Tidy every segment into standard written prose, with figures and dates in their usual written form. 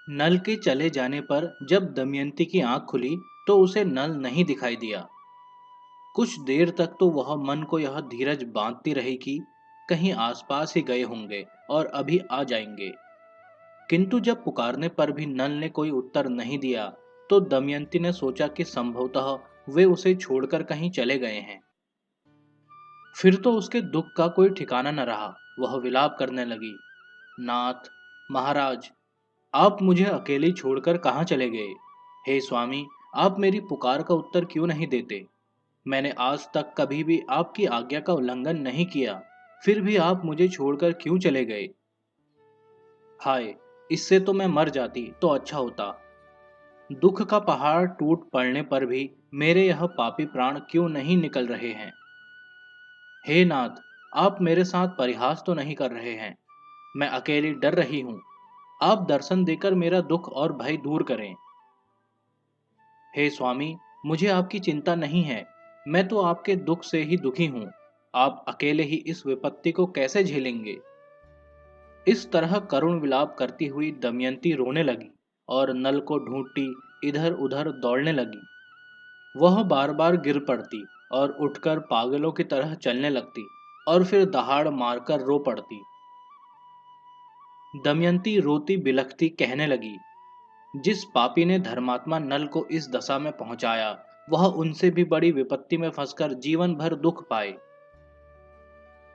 नल के चले जाने पर जब दमयंती की आंख खुली तो उसे नल नहीं दिखाई दिया। कुछ देर तक तो वह मन को यह धीरज बांधती रही कि कहीं आसपास ही गए होंगे और अभी आ जाएंगे। किंतु जब पुकारने पर भी नल ने कोई उत्तर नहीं दिया तो दमयंती ने सोचा कि संभवतः वे उसे छोड़कर कहीं चले गए हैं। फिर तो उसके दुख का कोई ठिकाना न रहा। वह विलाप करने लगी, नाथ, महाराज, आप मुझे अकेली छोड़कर कहाँ चले गए? हे स्वामी, आप मेरी पुकार का उत्तर क्यों नहीं देते? मैंने आज तक कभी भी आपकी आज्ञा का उल्लंघन नहीं किया, फिर भी आप मुझे छोड़कर क्यों चले गए? हाय, इससे तो मैं मर जाती तो अच्छा होता। दुख का पहाड़ टूट पड़ने पर भी मेरे यह पापी प्राण क्यों नहीं निकल रहे हैं? हे नाथ, आप मेरे साथ परिहास तो नहीं कर रहे हैं? मैं अकेली डर रही हूँ। आप दर्शन देकर मेरा दुख और भय दूर करें। हे स्वामी, मुझे आपकी चिंता नहीं है। मैं तो आपके दुख से ही दुखी हूँ। आप अकेले ही इस विपत्ति को कैसे झेलेंगे? इस तरह करुण विलाप करती हुई दमयंती रोने लगी और नल को ढूंढती इधर उधर दौड़ने लगी। वह बार बार गिर पड़ती और उठकर पागलों की तरह चलने लगती और फिर दहाड़ मारकर रो पड़ती। दमयंती रोती बिलखती कहने लगी, जिस पापी ने धर्मात्मा नल को इस दशा में पहुंचाया, वह उनसे भी बड़ी विपत्ति में फंसकर जीवन भर दुख पाए।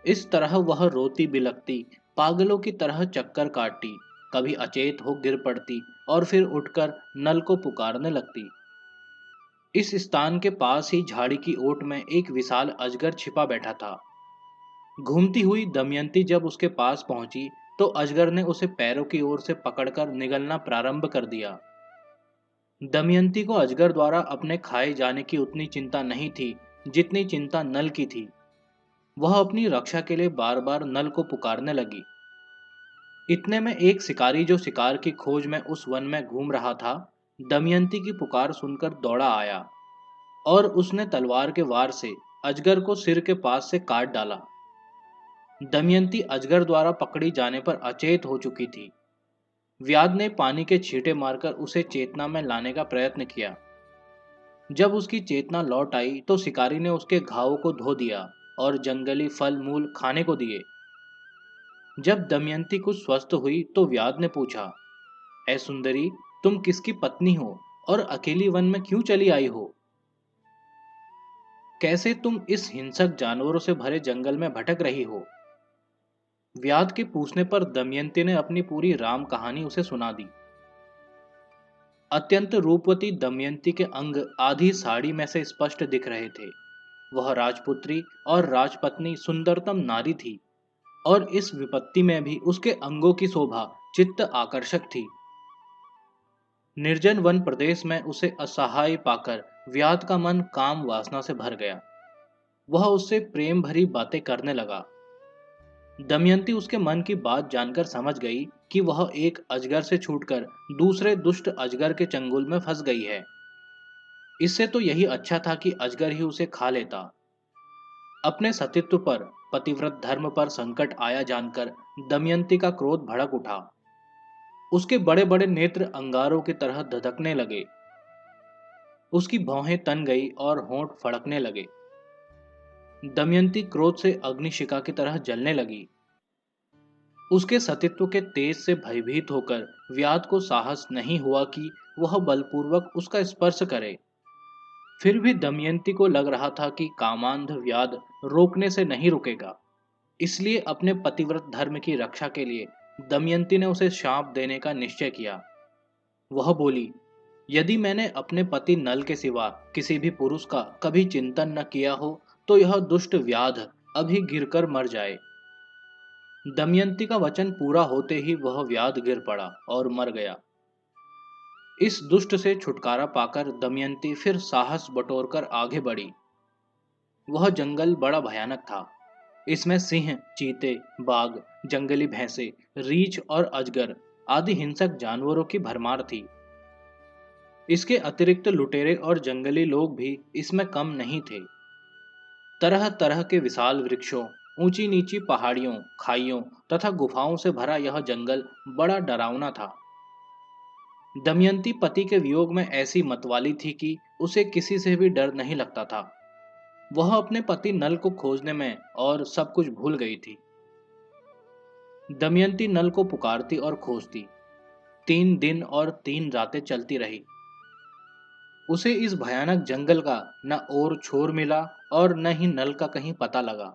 इस तरह वह रोती बिलखती पागलों की तरह चक्कर काटती, कभी अचेत हो गिर पड़ती और फिर उठकर नल को पुकारने लगती। इस स्थान के पास ही झाड़ी की ओट में एक विशाल अजगर छिपा बैठा था। घूमती हुई दमयंती जब उसके पास पहुंची तो अजगर ने उसे पैरों की ओर से पकड़कर निगलना प्रारंभ कर दिया। दमयंती को अजगर द्वारा अपने खाए जाने की उतनी चिंता नहीं थी जितनी चिंता नल की थी। वह अपनी रक्षा के लिए बार बार नल को पुकारने लगी। इतने में एक शिकारी जो शिकार की खोज में उस वन में घूम रहा था, दमयंती की पुकार सुनकर दौड़ा आया और उसने तलवार के वार से अजगर को सिर के पास से काट डाला। दमयंती अजगर द्वारा पकड़ी जाने पर अचेत हो चुकी थी। व्याध ने पानी के छींटे मारकर उसे चेतना में लाने का प्रयत्न किया। जब उसकी चेतना लौट आई तो शिकारी ने उसके घावों को धो दिया और जंगली फल मूल खाने को दिए। जब दमयंती कुछ स्वस्थ हुई तो व्याध ने पूछा, ऐ सुंदरी, तुम किसकी पत्नी हो और अकेली वन में क्यों चली आई हो? कैसे तुम इस हिंसक जानवरों से भरे जंगल में भटक रही हो? व्याध के पूछने पर दमयंती ने अपनी पूरी राम कहानी उसे सुना दी। अत्यंत रूपवती दमयंती के अंग आधी साड़ी में से स्पष्ट दिख रहे थे। वह राजपुत्री और राजपत्नी सुंदरतम नारी थी और इस विपत्ति में भी उसके अंगों की शोभा चित्त आकर्षक थी। निर्जन वन प्रदेश में उसे असहाय पाकर व्याध का मन काम वासना से भर गया। वह उससे प्रेम भरी बातें करने लगा। दमयंती उसके मन की बात जानकर समझ गई कि वह एक अजगर से छूटकर दूसरे दुष्ट अजगर के चंगुल में फंस गई है। इससे तो यही अच्छा था कि अजगर ही उसे खा लेता। अपने सतीत्व पर, पतिव्रत धर्म पर संकट आया जानकर दमयंती का क्रोध भड़क उठा। उसके बड़े बड़े नेत्र अंगारों की तरह धधकने लगे। उसकी भौहें तन गई और होंठ फड़कने लगे। दमयंती क्रोध से अग्निशिखा की तरह जलने लगी। उसके सतीत्व के तेज से भयभीत होकर व्याध को साहस नहीं हुआ कि वह बलपूर्वक उसका स्पर्श करे। फिर भी दमयंती को लग रहा था कि कामांध व्याध रोकने से नहीं रुकेगा। इसलिए अपने पतिव्रत धर्म की रक्षा के लिए दमयंती ने उसे शाप देने का निश्चय किया। वह बोली, यदि मैंने अपने पति नल के सिवा किसी भी पुरुष का कभी चिंतन न किया हो तो यह दुष्ट व्याध अभी गिरकर मर जाए। दमयंती का वचन पूरा होते ही वह व्याध गिर पड़ा और मर गया। इस दुष्ट से छुटकारा पाकर दमयंती फिर साहस बटोरकर आगे बढ़ी। वह जंगल बड़ा भयानक था। इसमें सिंह, चीते, बाघ, जंगली भैंसे, रीछ और अजगर आदि हिंसक जानवरों की भरमार थी। इसके अतिरिक्त लुटेरे और जंगली लोग भी इसमें कम नहीं थे। तरह तरह के विशाल वृक्षों, ऊंची नीची पहाड़ियों, खाइयों तथा गुफाओं से भरा यह जंगल बड़ा डरावना था। दमयंती पति के वियोग में ऐसी मतवाली थी कि उसे किसी से भी डर नहीं लगता था। वह अपने पति नल को खोजने में और सब कुछ भूल गई थी। दमयंती नल को पुकारती और खोजती। 3 दिन और 3 रातें चलती रही। उसे इस भयानक जंगल का न और छोर मिला और न ही नल का कहीं पता लगा।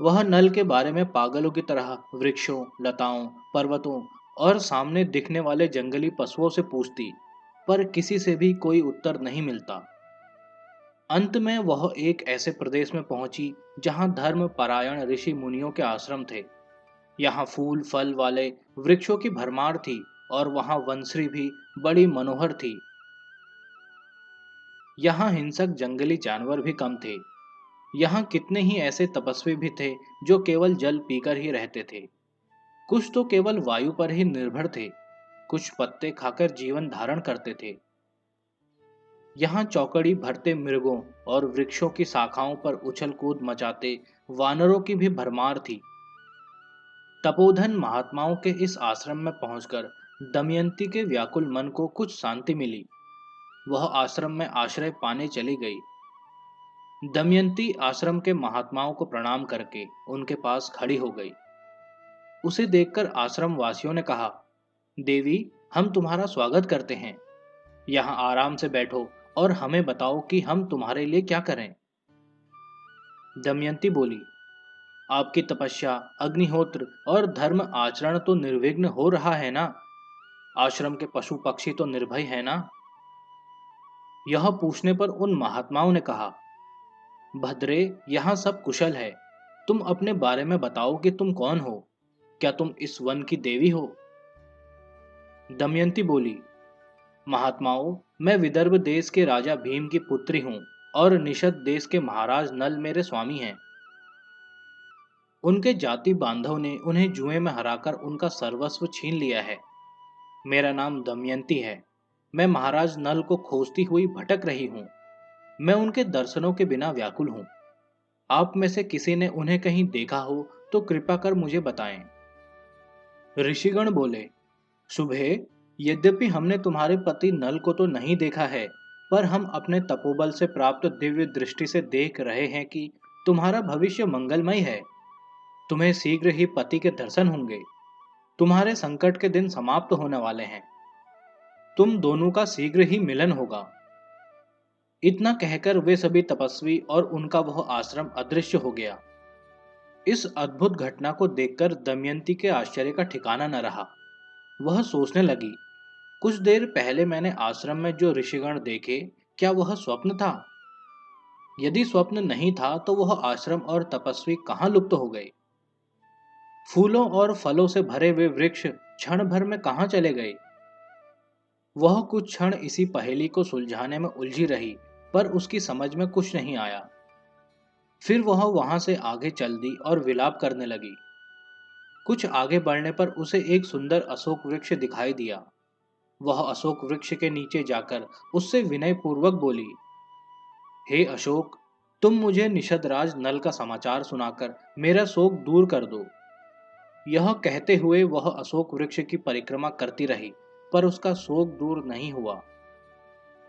वह नल के बारे में पागलों की तरह वृक्षों, लताओं, पर्वतों और सामने दिखने वाले जंगली पशुओं से पूछती, पर किसी से भी कोई उत्तर नहीं मिलता। अंत में वह एक ऐसे प्रदेश में पहुंची जहां धर्म परायण ऋषि मुनियों के आश्रम थे। यहाँ फूल फल वाले वृक्षों की भरमार थी और वहां वंशरी भी बड़ी मनोहर थी। यहाँ हिंसक जंगली जानवर भी कम थे। यहाँ कितने ही ऐसे तपस्वी भी थे जो केवल जल पीकर ही रहते थे। कुछ तो केवल वायु पर ही निर्भर थे, कुछ पत्ते खाकर जीवन धारण करते थे। यहाँ चौकड़ी भरते मृगों और वृक्षों की शाखाओं पर उछल कूद मचाते वानरों की भी भरमार थी। तपोधन महात्माओं के इस आश्रम में पहुंचकर दमयंती के व्याकुल मन को कुछ शांति मिली। वह आश्रम में आश्रय पाने चली गई। दमयंती आश्रम के महात्माओं को प्रणाम करके उनके पास खड़ी हो गई। उसे देखकर आश्रम वासियों ने कहा, देवी, हम तुम्हारा स्वागत करते हैं। यहाँ आराम से बैठो और हमें बताओ कि हम तुम्हारे लिए क्या करें। दमयंती बोली, आपकी तपस्या, अग्निहोत्र और धर्म आचरण तो निर्विघ्न हो रहा है ना? आश्रम के पशु पक्षी तो निर्भय है ना? यह पूछने पर उन महात्माओं ने कहा, भद्रे, यहाँ सब कुशल है। तुम अपने बारे में बताओ कि तुम कौन हो? क्या तुम इस वन की देवी हो? दमयंती बोली, महात्माओं, मैं विदर्भ देश के राजा भीम की पुत्री हूँ और निषद देश के महाराज नल मेरे स्वामी हैं। उनके जाति बांधव ने उन्हें जुए में हराकर उनका सर्वस्व छीन लिया है। मेरा नाम दमयंती है। मैं महाराज नल को खोजती हुई भटक रही हूँ। मैं उनके दर्शनों के बिना व्याकुल हूँ। आप में से किसी ने उन्हें कहीं देखा हो तो कृपा कर मुझे बताएं। ऋषिगण बोले, शुभे, यद्यपि हमने तुम्हारे पति नल को तो नहीं देखा है, पर हम अपने तपोबल से प्राप्त दिव्य दृष्टि से देख रहे हैं कि तुम्हारा भविष्य मंगलमय है। तुम्हें शीघ्र ही पति के दर्शन होंगे। तुम्हारे संकट के दिन समाप्त होने वाले हैं। तुम दोनों का शीघ्र ही मिलन होगा। इतना कहकर वे सभी तपस्वी और उनका वह आश्रम अदृश्य हो गया। इस अद्भुत घटना को देखकर दमयंती के आश्चर्य का ठिकाना न रहा। वह सोचने लगी, कुछ देर पहले मैंने आश्रम में जो ऋषिगण देखे, क्या वह स्वप्न था? यदि स्वप्न नहीं था तो वह आश्रम और तपस्वी कहाँ लुप्त हो गए? फूलों और फलों से भरे हुए वृक्ष क्षण भर में कहाँ चले गए? वह कुछ क्षण इसी पहेली को सुलझाने में उलझी रही, पर उसकी समझ में कुछ नहीं आया। फिर वह वहां से आगे चल दी और विलाप करने लगी। कुछ आगे बढ़ने पर उसे एक सुंदर अशोक वृक्ष दिखाई दिया। वह अशोक वृक्ष के नीचे जाकर उससे विनय पूर्वक बोली, हे अशोक, तुम मुझे निषदराज नल का समाचार सुनाकर मेरा शोक दूर कर दो। यह कहते हुए वह अशोक वृक्ष की परिक्रमा करती रही, पर उसका शोक दूर नहीं हुआ।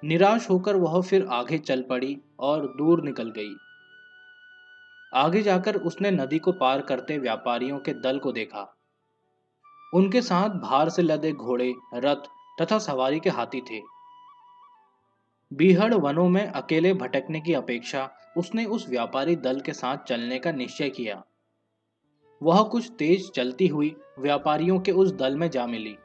निराश होकर वह फिर आगे चल पड़ी और दूर निकल गई। आगे जाकर उसने नदी को पार करते व्यापारियों के दल को देखा। उनके साथ भार से लदे घोड़े, रथ तथा सवारी के हाथी थे। बीहड़ वनों में अकेले भटकने की अपेक्षा उसने उस व्यापारी दल के साथ चलने का निश्चय किया। वह कुछ तेज चलती हुई व्यापारियों के उस दल में जा मिली।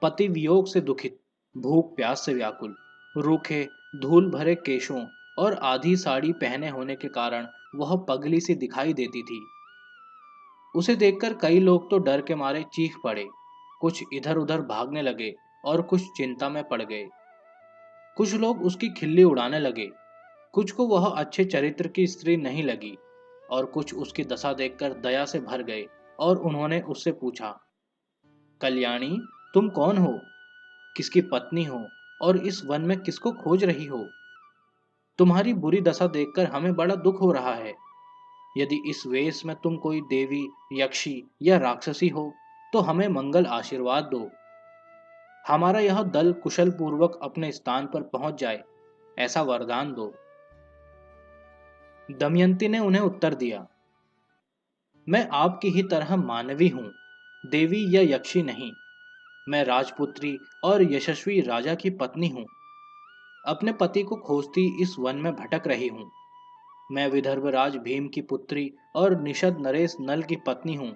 पति वियोग से दुखित, भूख प्यास से व्याकुल, रूखे धूल भरे केशों और आधी साड़ी पहने होने के कारण वह पगली सी दिखाई देती थी। उसे देखकर कई लोग तो डर के मारे चीख पड़े, कुछ इधर उधर भागने लगे और कुछ चिंता में पड़ गए। कुछ लोग उसकी खिल्ली उड़ाने लगे, कुछ को वह अच्छे चरित्र की स्त्री नहीं लगी और कुछ उसकी दशा देखकर दया से भर गए और उन्होंने उससे पूछा, कल्याणी, तुम कौन हो? किसकी पत्नी हो और इस वन में किसको खोज रही हो? तुम्हारी बुरी दशा देखकर हमें बड़ा दुख हो रहा है। यदि इस वेश में तुम कोई देवी, यक्षी या राक्षसी हो तो हमें मंगल आशीर्वाद दो। हमारा यह दल कुशल पूर्वक अपने स्थान पर पहुंच जाए, ऐसा वरदान दो। दमयंती ने उन्हें उत्तर दिया, मैं आपकी ही तरह मानवी हूँ, देवी या यक्षी नहीं। मैं राजपुत्री और यशस्वी राजा की पत्नी हूँ। अपने पति को खोजती इस वन में भटक रही हूँ। मैं विदर्भराज भीम की पुत्री और निषद नरेश नल की पत्नी हूँ।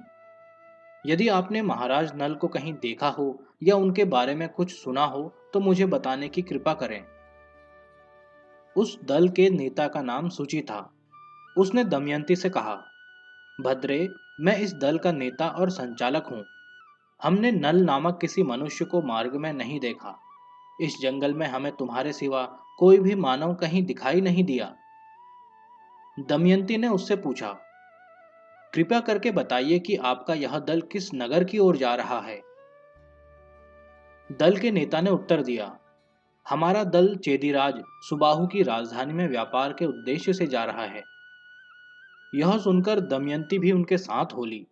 यदि आपने महाराज नल को कहीं देखा हो या उनके बारे में कुछ सुना हो तो मुझे बताने की कृपा करें। उस दल के नेता का नाम सूची था। उसने दमयंती से कहा, भद्रे, मैं इस दल का नेता और संचालक हूँ। हमने नल नामक किसी मनुष्य को मार्ग में नहीं देखा। इस जंगल में हमें तुम्हारे सिवा कोई भी मानव कहीं दिखाई नहीं दिया। दमयंती ने उससे पूछा, कृपया करके बताइए कि आपका यह दल किस नगर की ओर जा रहा है। दल के नेता ने उत्तर दिया, हमारा दल चेदिराज सुबाहु की राजधानी में व्यापार के उद्देश्य से जा रहा है। यह सुनकर दमयंती भी उनके साथ हो ली।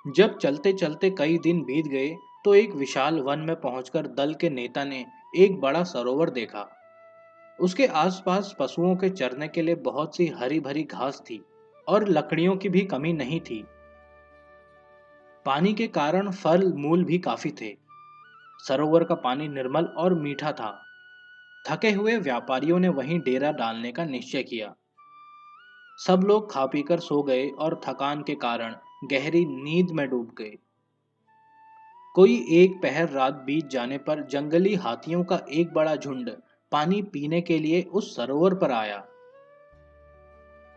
जब चलते चलते कई दिन बीत गए तो एक विशाल वन में पहुंचकर दल के नेता ने एक बड़ा सरोवर देखा। उसके आसपास पशुओं के चरने के लिए बहुत सी हरी भरी घास थी और लकड़ियों की भी कमी नहीं थी। पानी के कारण फल मूल भी काफी थे। सरोवर का पानी निर्मल और मीठा था। थके हुए व्यापारियों ने वहीं डेरा डालने का निश्चय किया। सब लोग खा पीकर सो गए और थकान के कारण गहरी नींद में डूब गए। कोई एक पहर रात बीत जाने पर जंगली हाथियों का एक बड़ा झुंड पानी पीने के लिए उस सरोवर पर आया।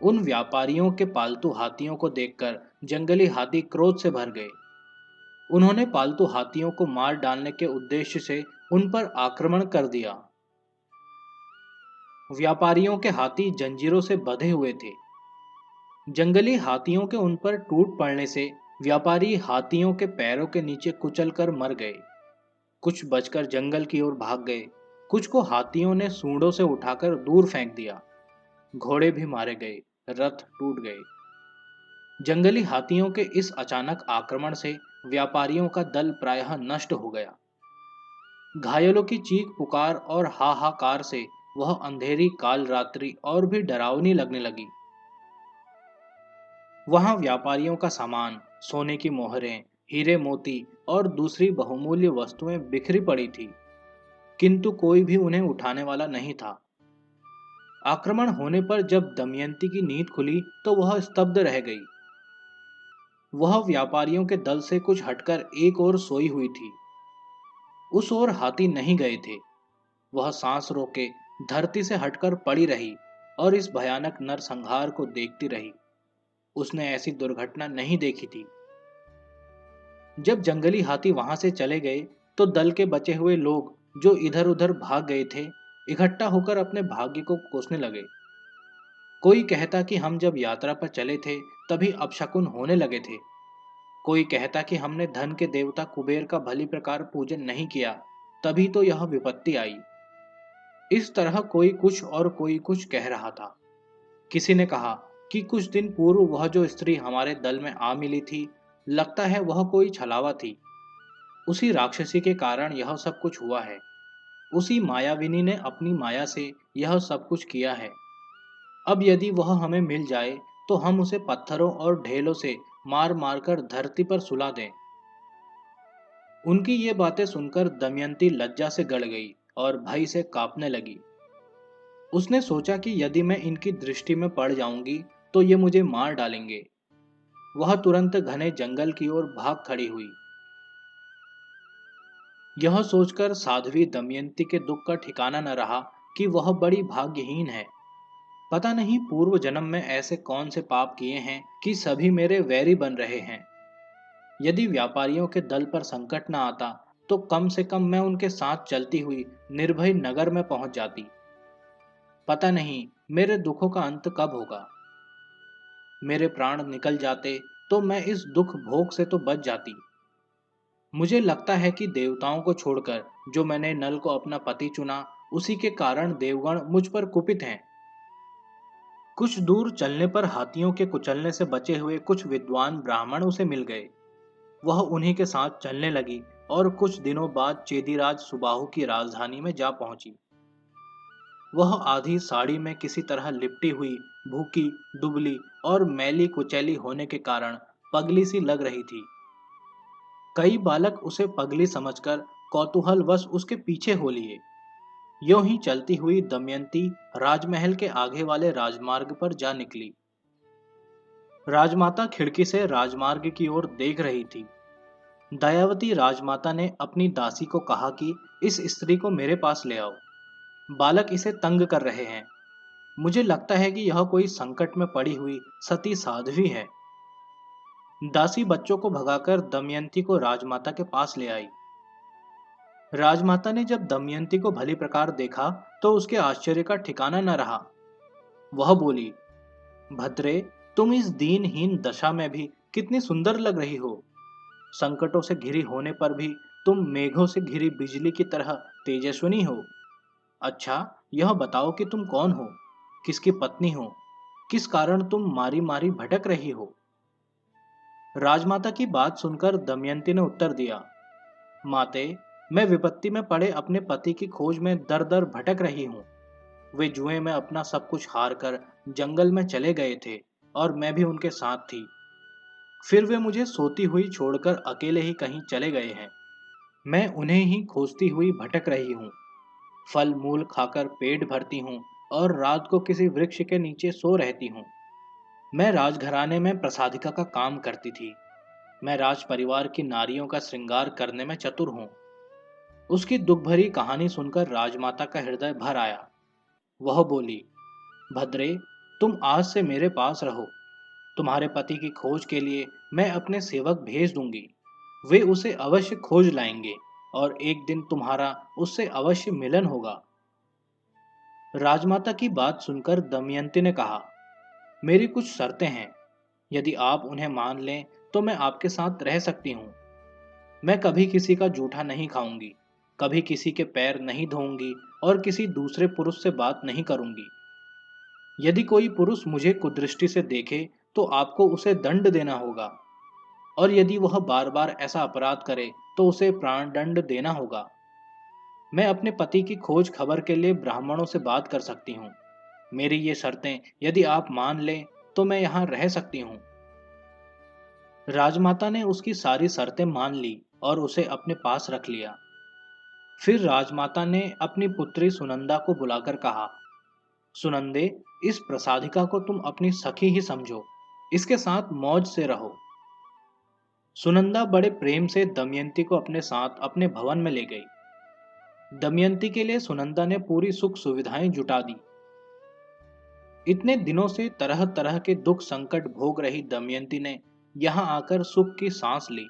उन व्यापारियों के पालतू हाथियों को देखकर जंगली हाथी क्रोध से भर गए। उन्होंने पालतू हाथियों को मार डालने के उद्देश्य से उन पर आक्रमण कर दिया। व्यापारियों के हाथी जंजीरों से बंधे हुए थे। जंगली हाथियों के उन पर टूट पड़ने से व्यापारी हाथियों के पैरों के नीचे कुचलकर मर गए। कुछ बचकर जंगल की ओर भाग गए। कुछ को हाथियों ने सूंडों से उठाकर दूर फेंक दिया। घोड़े भी मारे गए, रथ टूट गए। जंगली हाथियों के इस अचानक आक्रमण से व्यापारियों का दल प्रायः नष्ट हो गया। घायलों की चीख पुकार और हाहाकार से वह अंधेरी काल रात्रि और भी डरावनी लगने लगी। वहां व्यापारियों का सामान, सोने की मोहरें, हीरे मोती और दूसरी बहुमूल्य वस्तुएं बिखरी पड़ी थी, किंतु कोई भी उन्हें उठाने वाला नहीं था। आक्रमण होने पर जब दमयंती की नींद खुली तो वह स्तब्ध रह गई। वह व्यापारियों के दल से कुछ हटकर एक ओर सोई हुई थी। उस ओर हाथी नहीं गए थे। वह सांस रोके धरती से हटकर पड़ी रही और इस भयानक नरसंहार को देखती रही। उसने ऐसी दुर्घटना नहीं देखी थी। जब जंगली हाथी वहां से चले गए तो दल के बचे हुए लोग जो इधर उधर भाग गए थे इकट्ठा होकर अपने भाग्य को कोसने लगे। कोई कहता कि हम जब यात्रा पर चले थे तभी अपशकुन होने लगे थे। कोई कहता कि हमने धन के देवता कुबेर का भली प्रकार पूजन नहीं किया, तभी तो यह विपत्ति आई। इस तरह कोई कुछ और कोई कुछ कह रहा था। किसी ने कहा कि कुछ दिन पूर्व वह जो स्त्री हमारे दल में आ मिली थी, लगता है वह कोई छलावा थी। उसी राक्षसी के कारण यह सब कुछ हुआ है। उसी मायाविनी ने अपनी माया से यह सब कुछ किया है। अब यदि वह हमें मिल जाए तो हम उसे पत्थरों और ढेलों से मार मार कर धरती पर सुला दें। उनकी ये बातें सुनकर दमयंती लज्जा से गड़ गई और भय से कांपने लगी। उसने सोचा कि यदि मैं इनकी दृष्टि में पड़ जाऊंगी तो ये मुझे मार डालेंगे। वह तुरंत घने जंगल की ओर भाग खड़ी हुई। यह सोचकर साध्वी दमयंती के दुख का ठिकाना न रहा कि वह बड़ी भाग्यहीन है। पता नहीं पूर्व जन्म में ऐसे कौन से पाप किए हैं कि सभी मेरे वैरी बन रहे हैं। यदि व्यापारियों के दल पर संकट न आता तो कम से कम मैं उनके साथ चलती हुई निर्भय नगर में पहुंच जाती। पता नहीं मेरे दुखों का अंत कब होगा। मेरे प्राण निकल जाते तो मैं इस दुख भोग से तो बच जाती। मुझे लगता है कि देवताओं को छोड़कर जो मैंने नल को अपना पति चुना, उसी के कारण देवगण मुझ पर कुपित हैं। कुछ दूर चलने पर हाथियों के कुचलने से बचे हुए कुछ विद्वान ब्राह्मण उसे मिल गए। वह उन्हीं के साथ चलने लगी और कुछ दिनों बाद चेदीराज सुबाहु की राजधानी में जा पहुंची। वह आधी साड़ी में किसी तरह लिपटी हुई, भूखी, दुबली और मैली कुचैली होने के कारण पगली सी लग रही थी। कई बालक उसे पगली समझकर कौतूहलवश उसके पीछे हो लिए। यों ही चलती हुई दमयंती राजमहल के आगे वाले राजमार्ग पर जा निकली। राजमाता खिड़की से राजमार्ग की ओर देख रही थी। दयावती राजमाता ने अपनी दासी को कहा कि इस स्त्री को मेरे पास ले आओ। बालक इसे तंग कर रहे हैं। मुझे लगता है कि यह कोई संकट में पड़ी हुई सती साध्वी है। दासी बच्चों को भगाकर दमयंती को राजमाता के पास ले आई। राजमाता ने जब दमयंती को भली प्रकार देखा तो उसके आश्चर्य का ठिकाना न रहा। वह बोली, भद्रे, तुम इस दीनहीन दशा में भी कितनी सुंदर लग रही हो। संकटों से घिरी होने पर भी तुम मेघों से घिरी बिजली की तरह तेजस्विनी हो। अच्छा, यह बताओ कि तुम कौन हो, किसकी पत्नी हो, किस कारण तुम मारी मारी भटक रही हो। राजमाता की बात सुनकर दमयंती ने उत्तर दिया, माते, मैं विपत्ति में पड़े अपने पति की खोज में दर दर भटक रही हूँ। वे जुए में अपना सब कुछ हार कर जंगल में चले गए थे और मैं भी उनके साथ थी। फिर वे मुझे सोती हुई छोड़कर अकेले ही कहीं चले गए हैं। मैं उन्हें ही खोजती हुई भटक रही हूँ। फल मूल खाकर पेट भरती हूँ और रात को किसी वृक्ष के नीचे सो रहती हूँ। मैं राजघराने में प्रसादिका का काम करती थी। मैं राज परिवार की नारियों का श्रृंगार करने में चतुर हूँ। उसकी दुख भरी कहानी सुनकर राजमाता का हृदय भर आया। वह बोली, भद्रे, तुम आज से मेरे पास रहो। तुम्हारे पति की खोज के लिए मैं अपने सेवक भेज दूंगी। वे उसे अवश्य खोज लाएंगे और एक दिन तुम्हारा उससे अवश्य मिलन होगा। राजमाता की बात सुनकर दमयंती ने कहा, मेरी कुछ शर्तें हैं। यदि आप उन्हें मान लें तो मैं आपके साथ रह सकती हूँ। मैं कभी किसी का जूठा नहीं खाऊंगी, कभी किसी के पैर नहीं धोऊंगी और किसी दूसरे पुरुष से बात नहीं करूंगी। यदि कोई पुरुष मुझे कुदृष्टि से देखे तो आपको उसे दंड देना होगा, और यदि वह बार बार ऐसा अपराध करे तो उसे प्राण दंड देना होगा। मैं अपने पति की खोज खबर के लिए ब्राह्मणों से बात कर सकती हूँ। मेरी ये शर्तें यदि आप मान लें तो मैं यहाँ रह सकती हूँ। राजमाता ने उसकी सारी शर्तें मान ली और उसे अपने पास रख लिया। फिर राजमाता ने अपनी पुत्री सुनंदा को बुलाकर कहा, सुनंदे, इस प्रसादिका को तुम अपनी सखी ही समझो। इसके साथ मौज से रहो। सुनंदा बड़े प्रेम से दमयंती को अपने साथ अपने भवन में ले गई। दमयंती के लिए सुनंदा ने पूरी सुख सुविधाएं जुटा दी। इतने दिनों से तरह तरह के दुख संकट भोग रही दमयंती ने यहाँ आकर सुख की सांस ली।